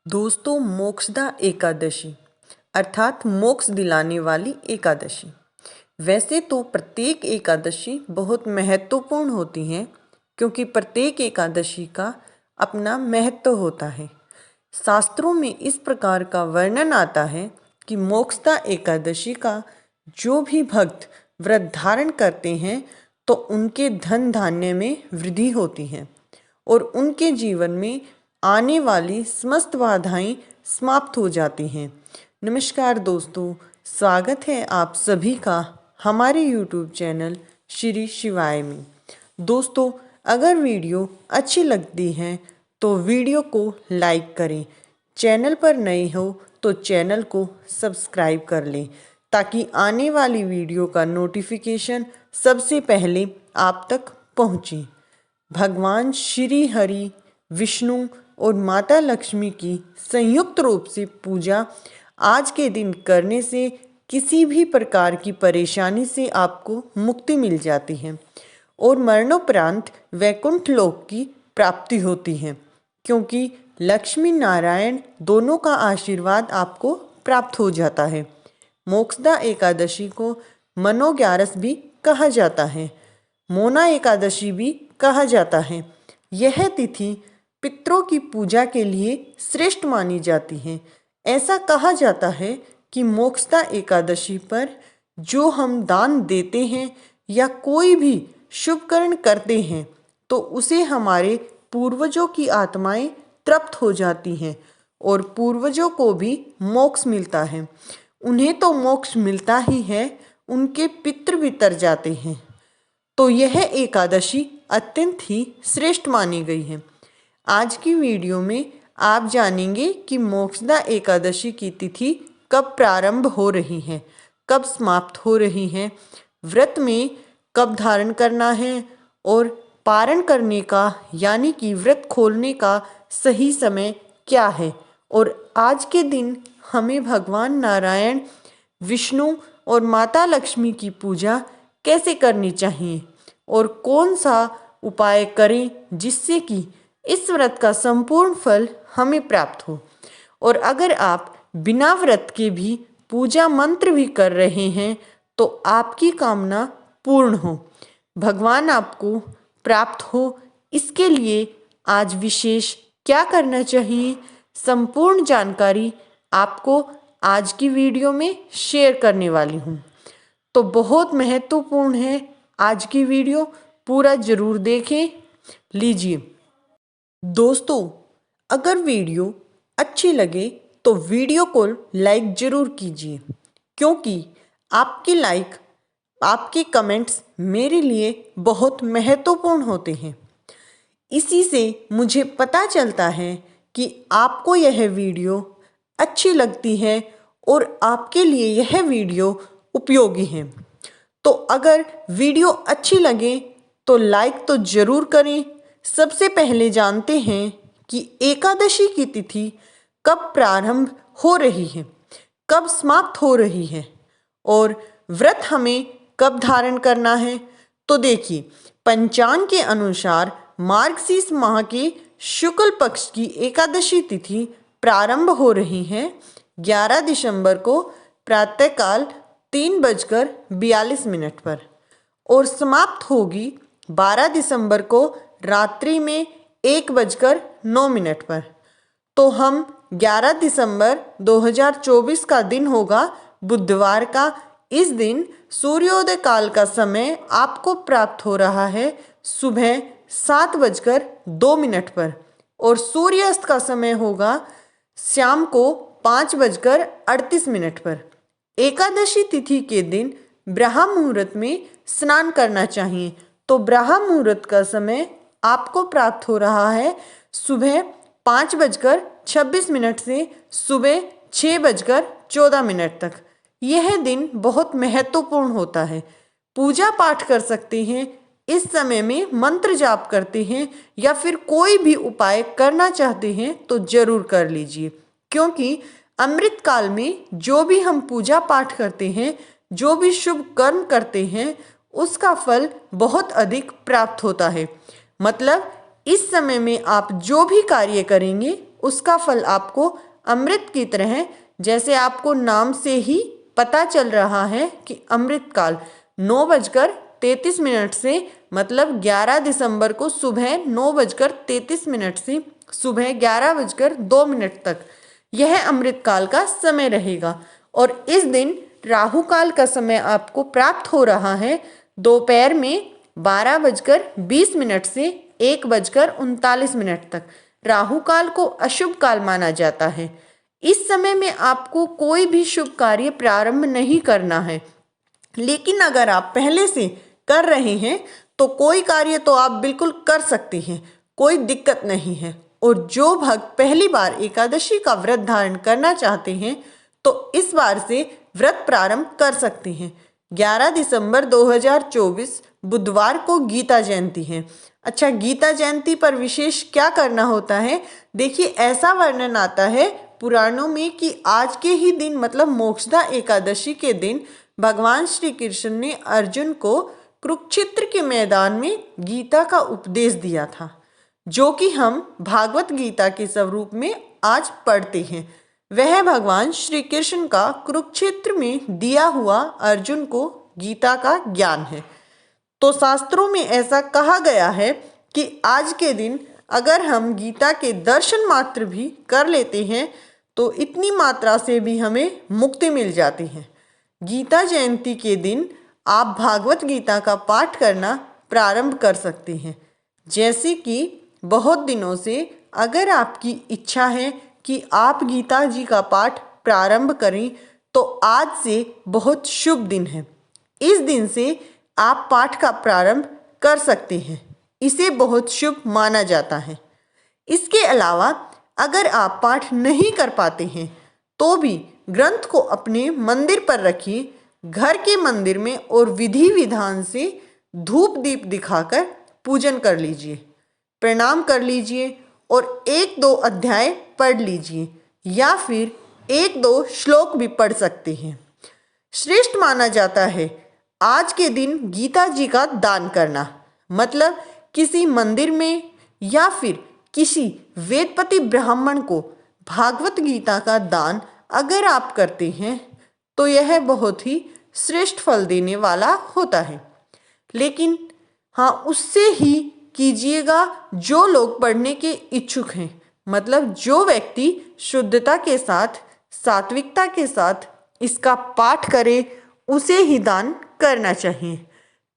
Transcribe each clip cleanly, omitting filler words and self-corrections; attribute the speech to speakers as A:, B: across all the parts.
A: दोस्तों, मोक्षदा एकादशी अर्थात मोक्ष दिलाने वाली एकादशी। वैसे तो प्रत्येक एकादशी बहुत महत्वपूर्ण होती हैं, क्योंकि प्रत्येक एकादशी का अपना महत्व होता है। शास्त्रों में इस प्रकार का वर्णन आता है कि मोक्षदा एकादशी का जो भी भक्त व्रत धारण करते हैं तो उनके धन धान्य में वृद्धि होती है और उनके जीवन में आने वाली समस्त बाधाएं समाप्त हो जाती हैं। नमस्कार दोस्तों, स्वागत है आप सभी का हमारे YouTube चैनल श्री शिवाय में। दोस्तों, अगर वीडियो अच्छी लगती है तो वीडियो को लाइक करें, चैनल पर नए हो तो चैनल को सब्सक्राइब कर लें ताकि आने वाली वीडियो का नोटिफिकेशन सबसे पहले आप तक पहुँचे। भगवान श्री हरि, विष्णु और माता लक्ष्मी की संयुक्त रूप से पूजा आज के दिन करने से किसी भी प्रकार की परेशानी से आपको मुक्ति मिल जाती है और मरणोपरांत वैकुंठ लोक की प्राप्ति होती है, क्योंकि लक्ष्मी नारायण दोनों का आशीर्वाद आपको प्राप्त हो जाता है। मोक्षदा एकादशी को मनोग्यारस भी कहा जाता है, मोना एकादशी भी कहा जाता है। यह तिथि पितरों की पूजा के लिए श्रेष्ठ मानी जाती है। ऐसा कहा जाता है कि मोक्षदा एकादशी पर जो हम दान देते हैं या कोई भी शुभ कर्म करते हैं तो उसे हमारे पूर्वजों की आत्माएं तृप्त हो जाती हैं और पूर्वजों को भी मोक्ष मिलता है। उन्हें तो मोक्ष मिलता ही है, उनके पितृ भी तर जाते हैं। तो यह एकादशी अत्यंत ही श्रेष्ठ मानी गई है। आज की वीडियो में आप जानेंगे कि मोक्षदा एकादशी की तिथि कब प्रारंभ हो रही है, कब समाप्त हो रही है, व्रत में कब धारण करना है और पारण करने का यानी कि व्रत खोलने का सही समय क्या है, और आज के दिन हमें भगवान नारायण, विष्णु और माता लक्ष्मी की पूजा कैसे करनी चाहिए और कौन सा उपाय करें जिससे कि इस व्रत का संपूर्ण फल हमें प्राप्त हो। और अगर आप बिना व्रत के भी पूजा मंत्र भी कर रहे हैं तो आपकी कामना पूर्ण हो, भगवान आपको प्राप्त हो, इसके लिए आज विशेष क्या करना चाहिए, संपूर्ण जानकारी आपको आज की वीडियो में शेयर करने वाली हूँ। तो बहुत महत्वपूर्ण है आज की वीडियो, पूरा जरूर देखें। लीजिए दोस्तों, अगर वीडियो अच्छी लगे तो वीडियो को लाइक ज़रूर कीजिए, क्योंकि आपकी लाइक, आपके कमेंट्स मेरे लिए बहुत महत्वपूर्ण होते हैं। इसी से मुझे पता चलता है कि आपको यह वीडियो अच्छी लगती है और आपके लिए यह वीडियो उपयोगी है। तो अगर वीडियो अच्छी लगे तो लाइक तो ज़रूर करें। सबसे पहले जानते हैं कि एकादशी की तिथि कब प्रारंभ हो रही है, कब समाप्त हो रही है और व्रत हमें कब धारण करना है। तो देखिए, पंचांग के अनुसार मार्गशीर्ष माह के शुक्ल पक्ष की एकादशी तिथि प्रारंभ हो रही है 11 दिसंबर को प्रातःकाल 3:42 पर और समाप्त होगी 12 दिसंबर को रात्रि में 1:09 पर। तो हम 11 दिसंबर 2024 का दिन होगा बुधवार का। इस दिन सूर्योदय काल का समय आपको प्राप्त हो रहा है सुबह 7:02 पर और सूर्यास्त का समय होगा शाम को 5:38 पर। एकादशी तिथि के दिन ब्रह्म मुहूर्त में स्नान करना चाहिए। तो ब्रह्म मुहूर्त का समय आपको प्राप्त हो रहा है सुबह 5:26 से सुबह 6:14 तक। यह दिन बहुत महत्वपूर्ण होता है। पूजा पाठ कर सकते हैं इस समय में, मंत्र जाप करते हैं या फिर कोई भी उपाय करना चाहते हैं तो जरूर कर लीजिए, क्योंकि अमृत काल में जो भी हम पूजा पाठ करते हैं, जो भी शुभ कर्म करते हैं, उसका फल बहुत अधिक प्राप्त होता है। मतलब इस समय में आप जो भी कार्य करेंगे उसका फल आपको अमृत की तरह, जैसे आपको नाम से ही पता चल रहा है कि अमृतकाल 9:33 से मतलब 11 दिसंबर को सुबह 9:33 से सुबह 11:02 तक यह अमृतकाल का समय रहेगा। और इस दिन राहु काल का समय आपको प्राप्त हो रहा है दोपहर में 12:20 से 1:39 तक। राहु काल को अशुभ काल माना जाता है। इस समय में आपको कोई भी शुभ कार्य प्रारंभ नहीं करना है, लेकिन अगर आप पहले से कर रहे हैं तो कोई कार्य तो आप बिल्कुल कर सकते हैं, कोई दिक्कत नहीं है। और जो भक्त पहली बार एकादशी का व्रत धारण करना चाहते हैं तो इस बार से व्रत प्रारंभ कर सकते हैं। 11 दिसंबर 2024 बुधवार को गीता जयंती है। अच्छा, गीता जयंती पर विशेष क्या करना होता है? देखिए, ऐसा वर्णन आता है पुराणों में कि आज के ही दिन मतलब मोक्षदा एकादशी के दिन भगवान श्री कृष्ण ने अर्जुन को कुरुक्षेत्र के मैदान में गीता का उपदेश दिया था, जो कि हम भागवत गीता के स्वरूप में आज पढ़ते हैं। वह भगवान श्री कृष्ण का कुरुक्षेत्र में दिया हुआ अर्जुन को गीता का ज्ञान है। तो शास्त्रों में ऐसा कहा गया है कि आज के दिन अगर हम गीता के दर्शन मात्र भी कर लेते हैं तो इतनी मात्रा से भी हमें मुक्ति मिल जाती है। गीता जयंती के दिन आप भागवत गीता का पाठ करना प्रारंभ कर सकते हैं। जैसे कि बहुत दिनों से अगर आपकी इच्छा है कि आप गीता जी का पाठ प्रारंभ करें तो आज से बहुत शुभ दिन है। इस दिन से आप पाठ का प्रारंभ कर सकते हैं। इसे बहुत शुभ माना जाता है। इसके अलावा अगर आप पाठ नहीं कर पाते हैं तो भी ग्रंथ को अपने मंदिर पर रखिए, घर के मंदिर में, और विधि विधान से धूप दीप दिखाकर पूजन कर लीजिए, प्रणाम कर लीजिए और 1-2 अध्याय पढ़ लीजिए या फिर 1-2 श्लोक भी पढ़ सकते हैं। श्रेष्ठ माना जाता है आज के दिन गीता जी का दान करना, मतलब किसी मंदिर में या फिर किसी वेदपति ब्राह्मण को भागवत गीता का दान अगर आप करते हैं तो यह बहुत ही श्रेष्ठ फल देने वाला होता है। लेकिन हाँ, उससे ही कीजिएगा जो लोग पढ़ने के इच्छुक हैं, मतलब जो व्यक्ति शुद्धता के साथ, सात्विकता के साथ इसका पाठ करे, उसे ही दान करना चाहिए।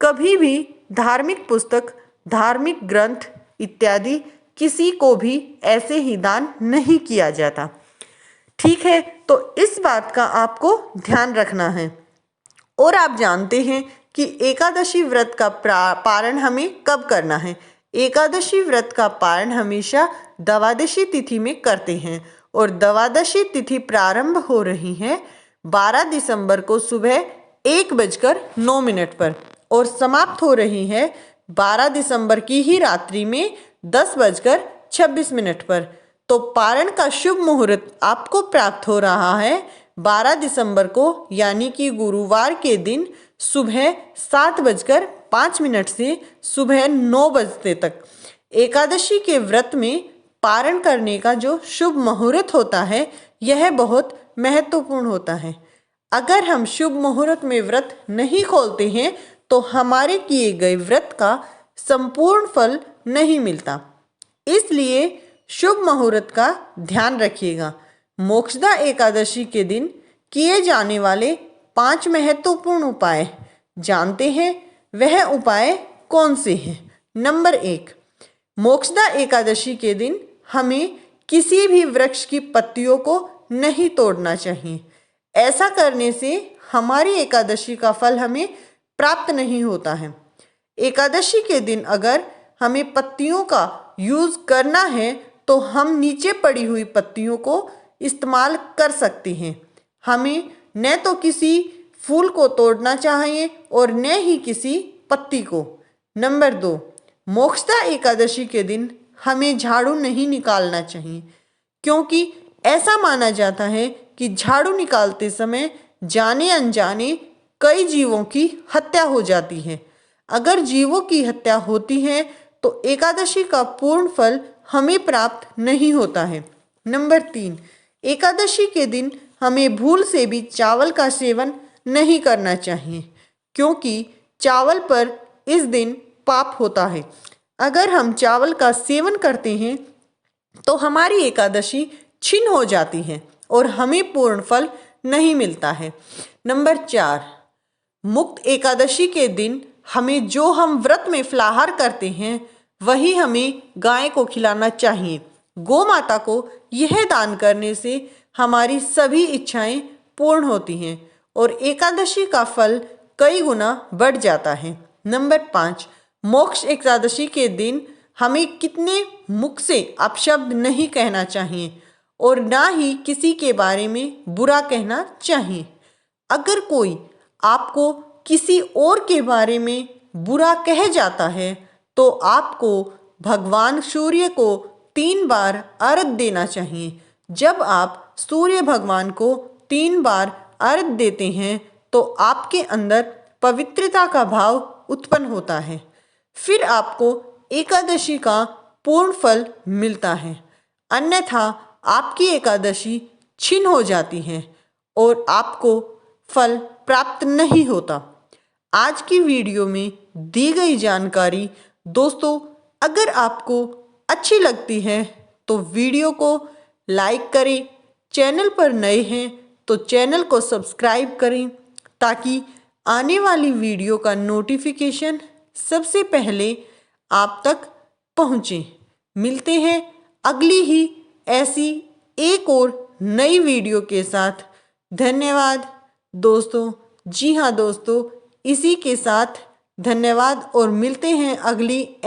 A: कभी भी धार्मिक पुस्तक, धार्मिक ग्रंथ इत्यादि किसी को भी ऐसे ही दान नहीं किया जाता। ठीक है, तो इस बात का आपको ध्यान रखना है। और आप जानते हैं कि एकादशी व्रत का पारण हमें कब करना है। एकादशी व्रत का पारण हमेशा द्वादशी तिथि में करते हैं और द्वादशी तिथि प्रारंभ हो रही है 12 दिसंबर को सुबह 1:09 पर और समाप्त हो रही है 12 दिसंबर की ही रात्रि में 10:26 पर। तो पारण का शुभ मुहूर्त आपको प्राप्त हो रहा है 12 दिसंबर को, यानी कि गुरुवार के दिन सुबह 7:05 से सुबह 9 बजे तक। एकादशी के व्रत में पारण करने का जो शुभ मुहूर्त होता है यह बहुत महत्वपूर्ण होता है। अगर हम शुभ मुहूर्त में व्रत नहीं खोलते हैं तो हमारे किए गए व्रत का संपूर्ण फल नहीं मिलता। इसलिए शुभ मुहूर्त का ध्यान रखिएगा। मोक्षदा एकादशी के दिन किए जाने वाले 5 महत्वपूर्ण उपाय जानते हैं? वह उपाय कौन से हैं? नंबर 1, मोक्षदा एकादशी के दिन हमें किसी भी वृक्ष की पत्तियों को नहीं तोड़ना चाहिए। ऐसा करने से हमारी एकादशी का फल हमें प्राप्त नहीं होता है। एकादशी के दिन अगर हमें पत्तियों का यूज़ करना है तो हम नीचे पड़ी हुई पत्तियों को इस्तेमाल कर सकते हैं। हमें न तो किसी फूल को तोड़ना चाहिए और न ही किसी पत्ती को। नंबर 2, मोक्षदा एकादशी के दिन हमें झाड़ू नहीं निकालना चाहिए, क्योंकि ऐसा माना जाता है कि झाड़ू निकालते समय जाने अनजाने कई जीवों की हत्या हो जाती है। अगर जीवों की हत्या होती है तो एकादशी का पूर्ण फल हमें प्राप्त नहीं होता है। नंबर 3, एकादशी के दिन हमें भूल से भी चावल का सेवन नहीं करना चाहिए, क्योंकि चावल पर इस दिन पाप होता है। अगर हम चावल का सेवन करते हैं तो हमारी एकादशी छिन्न हो जाती है और हमें पूर्ण फल नहीं मिलता है। नंबर 4, मुक्त एकादशी के दिन हमें जो हम व्रत में फलाहार करते हैं वही हमें गाय को खिलाना चाहिए। गौ माता को यह दान करने से हमारी सभी इच्छाएं पूर्ण होती हैं और एकादशी का फल कई गुना बढ़ जाता है। नंबर 5, मोक्ष एकादशी के दिन हमें कितने मुख से अपशब्द नहीं कहना चाहिए और ना ही किसी के बारे में बुरा कहना चाहिए। अगर कोई आपको किसी और के बारे में बुरा कह जाता है तो आपको भगवान सूर्य को 3 बार अर्घ देना चाहिए। जब आप सूर्य भगवान को 3 बार अर्घ देते हैं तो आपके अंदर पवित्रता का भाव उत्पन्न होता है, फिर आपको एकादशी का पूर्ण फल मिलता है। अन्यथा आपकी एकादशी छिन्न हो जाती है और आपको फल प्राप्त नहीं होता। आज की वीडियो में दी गई जानकारी दोस्तों अगर आपको अच्छी लगती है तो वीडियो को लाइक करें, चैनल पर नए हैं तो चैनल को सब्सक्राइब करें ताकि आने वाली वीडियो का नोटिफिकेशन सबसे पहले आप तक पहुँचे। मिलते हैं अगली ही ऐसी एक और नई वीडियो के साथ। धन्यवाद दोस्तों। जी हाँ दोस्तों, इसी के साथ धन्यवाद और मिलते हैं अगली